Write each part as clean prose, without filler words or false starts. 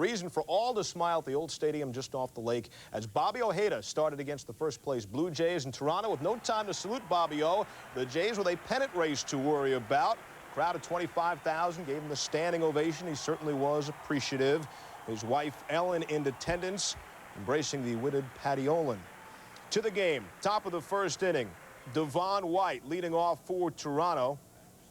reason for all to smile at the old stadium just off the lake as Bobby Ojeda started against the first-place Blue Jays in Toronto with no time to salute Bobby O. The Jays with a pennant race to worry about. Crowd of 25,000 gave him the standing ovation. He certainly was appreciative. His wife Ellen in attendance, embracing the witted Patty Olin. To the game, top of the first inning, Devon White leading off for Toronto.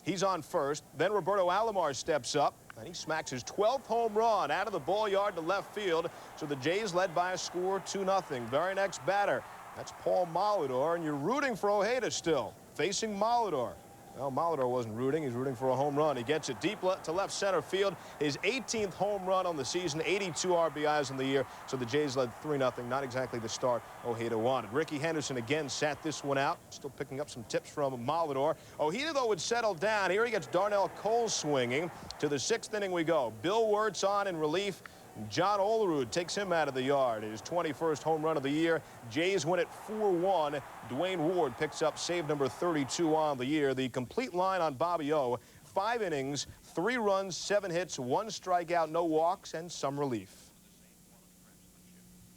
He's on first. Then Roberto Alomar steps up, and he smacks his 12th home run out of the ball yard to left field. So the Jays led by a score 2-0. Very next batter, that's Paul Molitor, and you're rooting for Ojeda still, facing Molitor. Well, Molitor wasn't rooting. He's rooting for a home run. He gets it deep to left center field. His 18th home run on the season, 82 RBIs in the year. So the Jays led 3-0. Not exactly the start Ojeda wanted. Ricky Henderson again sat this one out. Still picking up some tips from Molitor. Ojeda, though, would settle down. Here he gets Darnell Cole swinging. To the 6th inning we go. Bill Wirtz on in relief. John Olerud takes him out of the yard. His 21st home run of the year. Jays win it 4-1. Dwayne Ward picks up save number 32 on the year. The complete line on Bobby O. 5 innings, 3 runs, 7 hits, 1 strikeout, no walks, and some relief.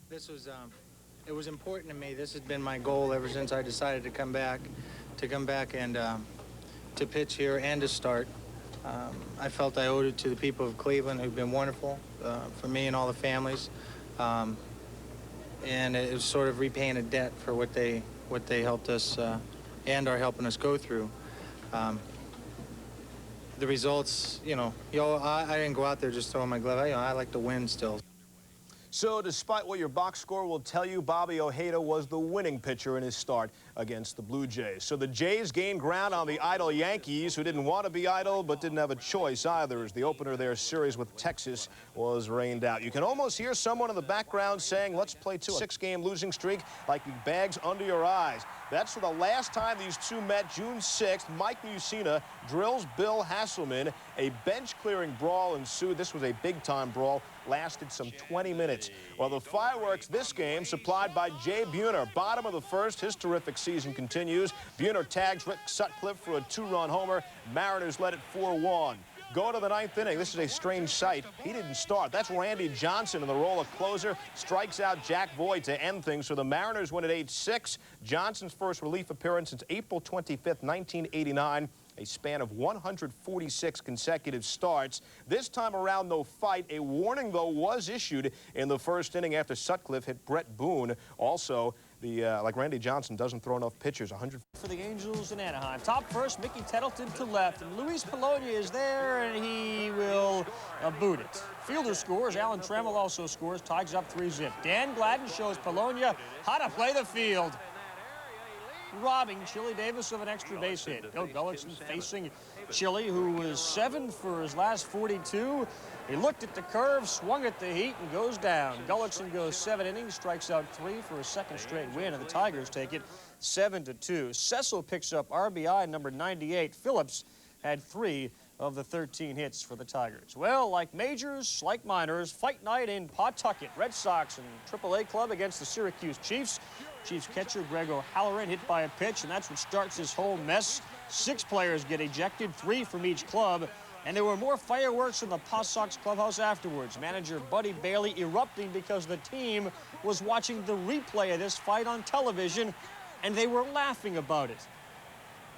This was, it was important to me. This has been my goal ever since I decided to come back and to pitch here and to start. I felt I owed it to the people of Cleveland who've been wonderful for me and all the families. And it was sort of repaying a debt for what they helped us and are helping us go through. The results, I didn't go out there just throwing my glove. I like to win still. So despite what your box score will tell you, Bobby Ojeda was the winning pitcher in his start against the Blue Jays. So the Jays gained ground on the idle Yankees, who didn't want to be idle but didn't have a choice either, as the opener of their series with Texas was rained out. You can almost hear someone in the background saying, let's play to a 6-game losing streak like bags under your eyes. That's for the last time these two met, June 6th. Mike Mussina drills Bill Hasselman. A bench-clearing brawl ensued. This was a big-time brawl. Lasted some 20 minutes. Well, the fireworks this game supplied by Jay Buhner. Bottom of the first, his terrific season continues. Buhner tags Rick Sutcliffe for a 2-run homer. Mariners led it 4-1. Go to the 9th inning. This is a strange sight. He didn't start. That's Randy Johnson in the role of closer. Strikes out Jack Voigt to end things. So the Mariners win at 8-6. Johnson's first relief appearance since April 25th, 1989. A span of 146 consecutive starts. This time around, no fight. A warning, though, was issued in the first inning after Sutcliffe hit Brett Boone. Also, like Randy Johnson doesn't throw enough pitchers. 100 for the Angels in Anaheim. Top first, Mickey Tettleton to left, and Luis Polonia is there, and he will boot it. Fielder scores. Alan Trammell also scores. Tigers up 3-zip. Dan Gladden shows Polonia how to play the field, robbing Chili Davis of an extra base hit. Bill Gullickson facing Chili, who was 7 for his last 42. He looked at the curve, swung at the heat, and goes down. Gullickson goes 7 innings, strikes out 3 for a second straight win, and the Tigers take it 7-2. Cecil picks up RBI number 98. Phillips had 3 of the 13 hits for the Tigers. Well, like majors, like minors, fight night in Pawtucket. Red Sox and AAA club against the Syracuse Chiefs. Chiefs catcher Greg O'Halloran hit by a pitch, and that's what starts this whole mess. 6 players get ejected, 3 from each club. And there were more fireworks in the Paw Sox clubhouse afterwards. Manager Buddy Bailey erupting because the team was watching the replay of this fight on television, and they were laughing about it.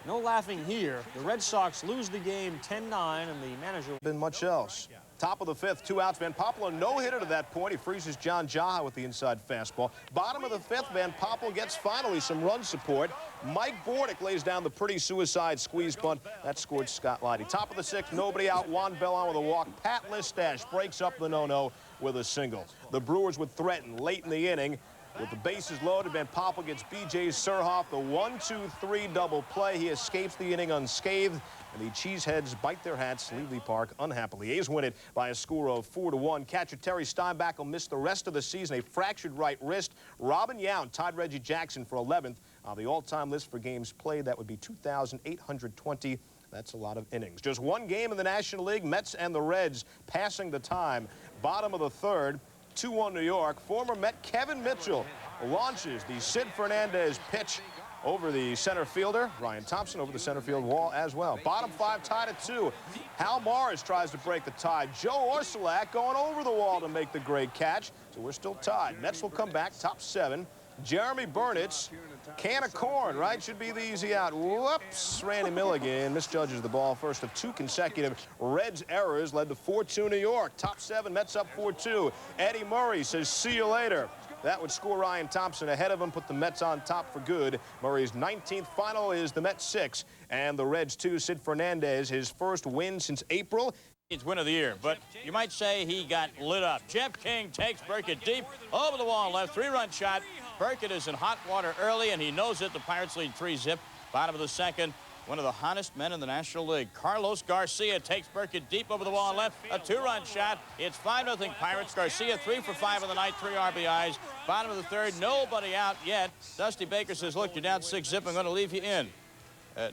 No laughing here. The Red Sox lose the game 10-9, and the manager... Been much else. Top of the 5th, 2 outs. Van Poppel, no-hitter to that point. He freezes John Jaha with the inside fastball. Bottom of the 5th, Van Poppel gets finally some run support. Mike Bordick lays down the pretty suicide squeeze bunt. That scored Scott Leidy. Top of the 6th, nobody out. Juan Bell on with a walk. Pat Listash breaks up the no-no with a single. The Brewers would threaten late in the inning. With the bases loaded, Van Poppel gets B.J. Surhoff, the 1-2-3 double play. He escapes the inning unscathed, and the Cheeseheads bite their hats, leave the park unhappily. A's win it by a score of 4-1. Catcher Terry Steinbach will miss the rest of the season, a fractured right wrist. Robin Yount tied Reggie Jackson for 11th on the all-time list for games played. That would be 2,820. That's a lot of innings. Just one game in the National League, Mets and the Reds passing the time. Bottom of the 3rd. 2-1 New York. Former Met Kevin Mitchell launches the Sid Fernandez pitch over the center fielder. Ryan Thompson over the center field wall as well. Bottom 5 tied at 2. Hal Morris tries to break the tie. Joe Orsulak going over the wall to make the great catch. So we're still tied. Mets will come back, top 7. Jeremy Burnitz, can of corn, right? Should be the easy out. Whoops. Randy Milligan misjudges the ball. First of 2 consecutive Reds errors led to 4-2 New York. Top 7, Mets up 4-2. Eddie Murray says, see you later. That would score Ryan Thompson ahead of him, put the Mets on top for good. Murray's 19th final is the Mets 6, and the Reds 2. Sid Fernandez, his first win since April. It's win of the year, but you might say he got lit up. Jeff King takes Burkett deep over the wall left, 3-run shot. Burkett is in hot water early, and he knows it. The Pirates lead 3-zip. Bottom of the second, one of the hottest men in the National League. Carlos Garcia takes Burkett deep over the wall left, a 2-run shot. It's 5-0 Pirates. Garcia 3 for 5 in the night, 3 RBIs. Bottom of the third, nobody out yet. Dusty Baker says, look, you're down 6-zip. I'm going to leave you in.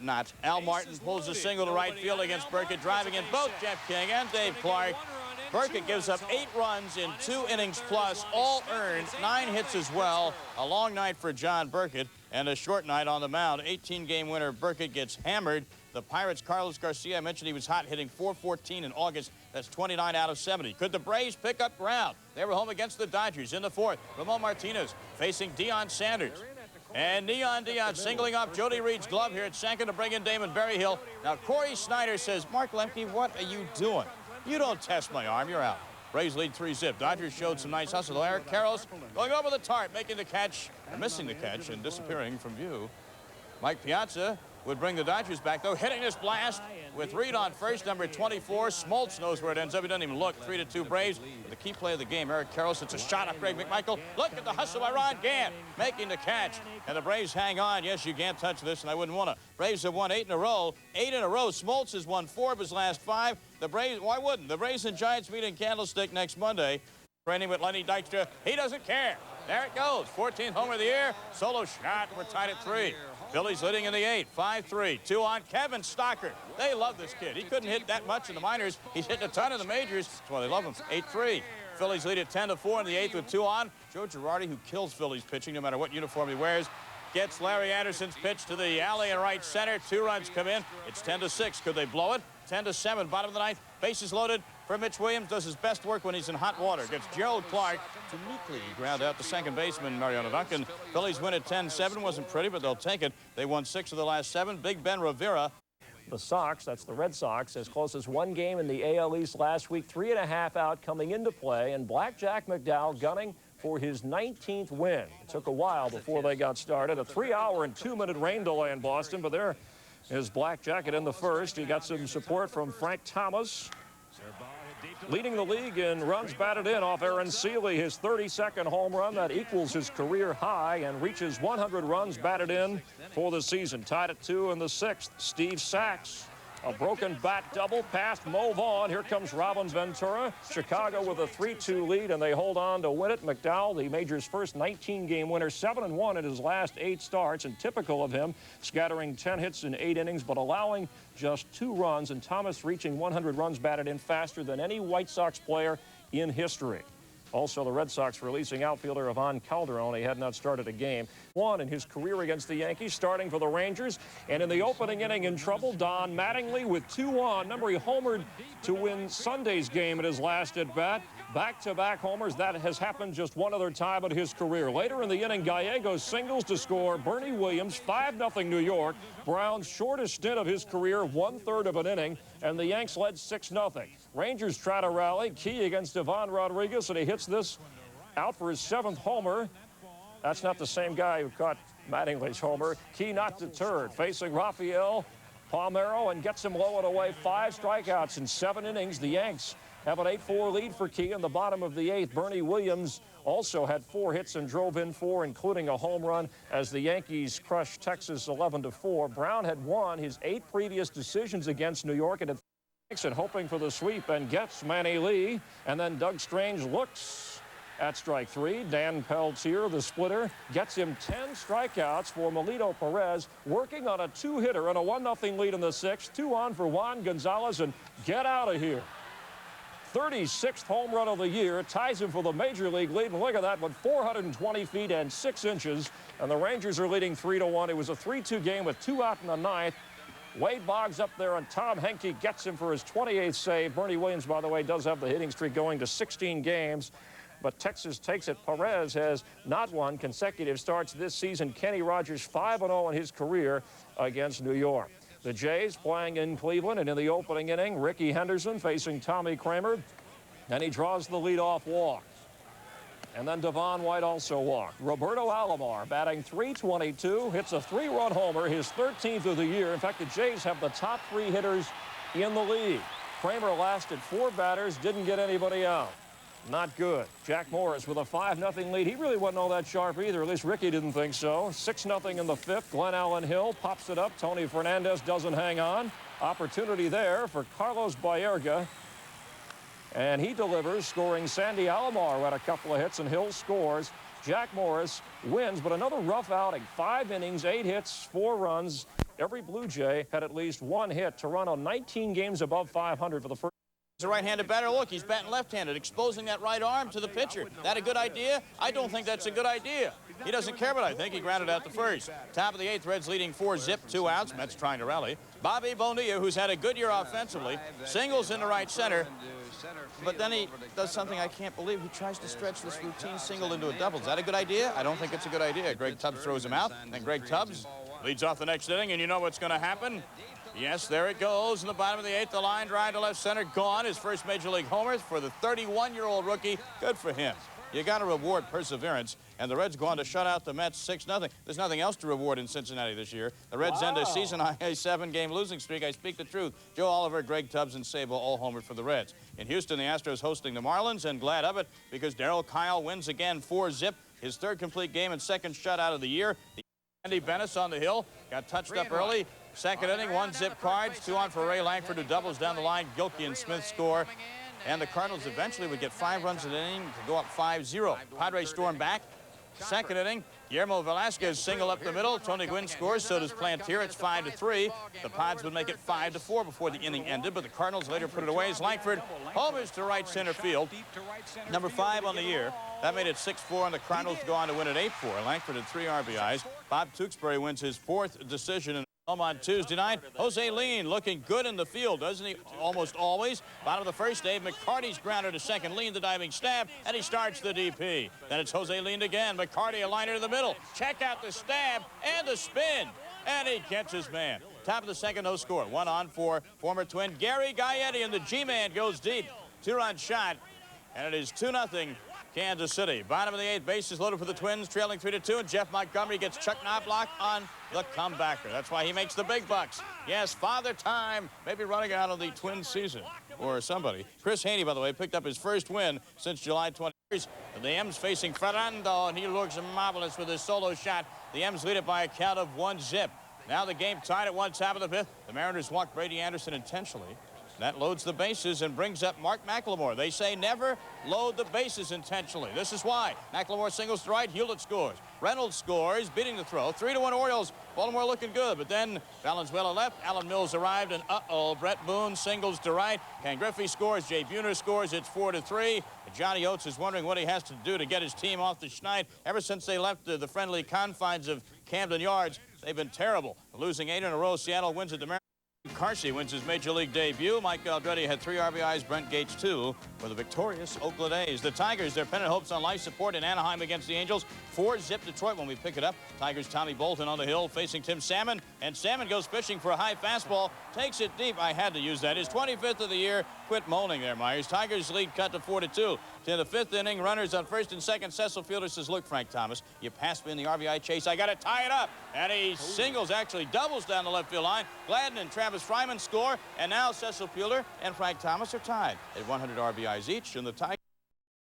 Not. Al Martin pulls a single to right field against Burkett, driving in both Jeff King and Dave Clark. Burkett gives up 8 runs in 2 innings plus, all earned, 9 hits as well. A long night for John Burkett and a short night on the mound. 18-game winner Burkett gets hammered. The Pirates' Carlos Garcia, I mentioned he was hot, hitting .414 in August. That's 29 out of 70. Could the Braves pick up ground? They were home against the Dodgers in the 4th. Ramon Martinez facing Deion Sanders. And Neon Dion singling off Jody Reed's glove here at second to bring in Damon Berryhill. Now, Corey Snyder says, Mark Lemke, what are you doing? You don't test my arm, you're out. Braves lead 3-zip. Dodgers showed some nice hustle. Eric Karros going over the tarp, making the catch, missing the catch, and disappearing from view. Mike Piazza would bring the Dodgers back, though, hitting this blast with Reed on first, number 24. Smoltz knows where it ends up. He doesn't even look. 3-2 Braves. But the key play of the game, Eric Karros, it's a shot at Greg McMichael. Look at the hustle by Ron Gant, making the catch. And the Braves hang on. Yes, you can't touch this, and I wouldn't want to. Braves have won 8 in a row. 8 in a row. Smoltz has won 4 of his last 5. The Braves, why wouldn't? The Braves and Giants meet in Candlestick next Monday. Training with Lenny Dykstra. He doesn't care. There it goes. 14th homer of the year. Solo shot. We're tied at 3. Phillies leading in the 8th, 5-3. 2 on Kevin Stockert. They love this kid. He couldn't hit that much in the minors. He's hitting a ton in the majors. That's why they love him. 8-3. Phillies lead at 10-4 in the 8th with 2 on. Joe Girardi, who kills Phillies pitching no matter what uniform he wears, gets Larry Anderson's pitch to the alley in right center. 2 runs come in. It's 10-6. Could they blow it? 10-7. Bottom of the 9th. Bases loaded for Mitch Williams. Does his best work when he's in hot water. Gets Gerald Clark to meekly ground out the second baseman, Mariano Duncan. Phillies win at 10-7. Wasn't pretty, but they'll take it. They won 6 of the last 7. Big Ben Rivera. The Sox, that's the Red Sox, as close as 1 game in the AL East last week, 3.5 out coming into play, and Blackjack McDowell gunning for his 19th win. It took a while before they got started. A 3-hour and 2-minute rain delay in Boston, but there is Black Jacket in the first. He got some support from Frank Thomas. Leading the league in runs batted in off Aaron Seeley, his 32nd home run. That equals his career high and reaches 100 runs batted in for the season. Tied at 2 in the 6th. Steve Sachs, a broken bat double past Mo Vaughn. Here comes Robin Ventura. Chicago with a 3-2 lead, and they hold on to win it. McDowell, the major's first 19-game winner, 7-1 in his last 8 starts, and typical of him, scattering 10 hits in 8 innings, but allowing just 2 runs, and Thomas reaching 100 runs batted in faster than any White Sox player in history. Also, the Red Sox releasing outfielder Ivan Calderon. He had not started a game. Won in his career against the Yankees, starting for the Rangers. And in the opening inning in trouble, Don Mattingly with 2 on. Remember, he homered to win Sunday's game at his last at-bat. Back-to-back homers. That has happened just one other time in his career. Later in the inning, Gallegos singles to score. Bernie Williams, 5-0 New York. Brown's shortest stint of his career, 1/3 of an inning, and the Yanks led 6-0. Rangers try to rally. Key against Ivan Rodriguez, and he hits this out for his 7th homer. That's not the same guy who caught Mattingly's homer. Key not deterred, facing Rafael Palmeiro, and gets him low and away. 5 strikeouts in 7 innings. The Yanks have an 8-4 lead for Key in the bottom of the 8th. Bernie Williams also had 4 hits and drove in 4, including a home run, as the Yankees crushed Texas 11-4. Brown had won his 8 previous decisions against New York and hoping for the sweep, and gets Manny Lee. And then Doug Strange looks at strike 3. Dan Peltier, the splitter, gets him 10 strikeouts for Melito Perez, working on a 2-hitter and a 1-0 lead in the 6th. 2 on for Juan Gonzalez, and get out of here. 36th home run of the year. Ties him for the major league lead. And look at that, with 420 feet and 6 inches. And the Rangers are leading 3-1. It was a 3-2 game with 2 out in the ninth. Wade Boggs up there, and Tom Henke gets him for his 28th save. Bernie Williams, by the way, does have the hitting streak going to 16 games. But Texas takes it. Perez has not won consecutive starts this season. Kenny Rogers 5-0 in his career against New York. The Jays playing in Cleveland, and in the opening inning, Ricky Henderson facing Tommy Kramer. And he draws the leadoff walk. And then Devon White also walked. Roberto Alomar batting .322, hits a 3-run homer, his 13th of the year. In fact, the Jays have the top 3 hitters in the league. Kramer lasted 4 batters, didn't get anybody out. Not good. Jack Morris with a 5-0 lead. He really wasn't all that sharp either. At least Ricky didn't think so. 6-0 in the 5th. Glenn Allen Hill pops it up. Tony Fernandez doesn't hang on. Opportunity there for Carlos Baerga. And he delivers, scoring Sandy Alomar, who had a couple of hits, and Hill scores. Jack Morris wins, but another rough outing. 5 innings, 8 hits, 4 runs. Every Blue Jay had at least 1 hit. Toronto 19 games above 500 for the first. He's a right-handed batter. Look, he's batting left-handed, exposing that right arm to the pitcher. That a good idea? I don't think that's a good idea. He doesn't care, but I think he grounded out the first. Top of the 8th, Reds leading 4-zip, 2 outs. Mets trying to rally. Bobby Bonilla, who's had a good year offensively, singles in the right center. But then he does something I can't believe. He tries to stretch this routine single into a double. Is that a good idea? I don't think it's a good idea. Greg Tubbs throws him out, and Greg Tubbs leads off the next inning, and you know what's going to happen. Yes, there it goes in the bottom of the 8th. The line drive to left center, gone. His first major league homer for the 31-year-old rookie. Good for him. You got to reward perseverance, and the Reds go on to shut out the Mets 6-0. There's nothing else to reward in Cincinnati this year. The Reds end a season-high 7-game losing streak. I speak the truth. Joe Oliver, Greg Tubbs, and Sabo all homered for the Reds. In Houston, the Astros hosting the Marlins, and glad of it because Darryl Kyle wins again 4-zip. His 3rd complete game and 2nd shutout of the year. Andy Bennis on the hill got touched up early. 2nd inning, 1-zip cards, 2 on for Ray Langford, who doubles down the line. Gilkey and Smith score. And the Cardinals eventually would get 5 runs in an inning to go up 5-0. Padres storm back. 2nd inning, Guillermo Velasquez single up the middle. Tony Gwynn scores, so does Plantier. It's 5-3. The Pods would make it 5-4 before the inning ended, but the Cardinals later put it away as Langford homers to right center field. Number 5 on the year. That made it 6-4, and the Cardinals go on to win it 8-4. Langford had 3 RBIs. Bob Tewksbury wins his 4th decision in on Tuesday night. Jose Lean looking good in the field, doesn't he? Almost always. Bottom of the 1st, Dave McCarty's grounded to second. Lean the diving stab, and he starts the DP. Then it's Jose Lean again. McCarty a liner to the middle. Check out the stab and the spin, and he gets his man. Top of the 2nd, no score. 1 on for former Twin Gary Gaetti, and the G-man goes deep. 2-run shot, and it is 2-0. Kansas City. Bottom of the 8th, bases loaded for the Twins, trailing 3-2, and Jeff Montgomery gets Chuck Knobloch on the comebacker. That's why he makes the big bucks. Yes, Father Time, maybe running out of the Twin season, or somebody. Chris Haney, by the way, picked up his 1st win since July 20th. The M's facing Fernando, and he looks marvelous with his solo shot. The M's lead it by a count of 1-zip. Now the game tied at 1, top of the 5th. The Mariners walk Brady Anderson intentionally. That loads the bases and brings up Mark McLemore. They say never load the bases intentionally. This is why. McLemore singles to right. Hewlett scores. Reynolds scores, beating the throw. 3-1 Orioles. Baltimore looking good. But then Valenzuela left. Alan Mills arrived. And Brett Boone singles to right. Ken Griffey scores. Jay Buhner scores. It's 4-3. And Johnny Oates is wondering what he has to do to get his team off the schneid. Ever since they left the friendly confines of Camden Yards, they've been terrible. Losing 8 in a row, Seattle wins at the Mariners. Carsey wins his major league debut. Mike Aldrete had 3 RBIs, Brent Gates 2 for the victorious Oakland A's. The Tigers, their pennant hopes on life support in Anaheim against the Angels. 4-zip Detroit when we pick it up. Tigers' Tommy Bolton on the hill facing Tim Salmon, and Salmon goes fishing for a high fastball, takes it deep. I had to use that. His 25th of the year. Quit moaning there, Myers. Tigers lead cut to 4-2. To the 5th inning, runners on 1st and 2nd. Cecil Fielder says, look, Frank Thomas, you passed me in the RBI chase. I got to tie it up. And he singles, actually doubles down the left field line. Gladden and Travis Fryman score, and now Cecil Fielder and Frank Thomas are tied at 100 RBIs each, and the Tigers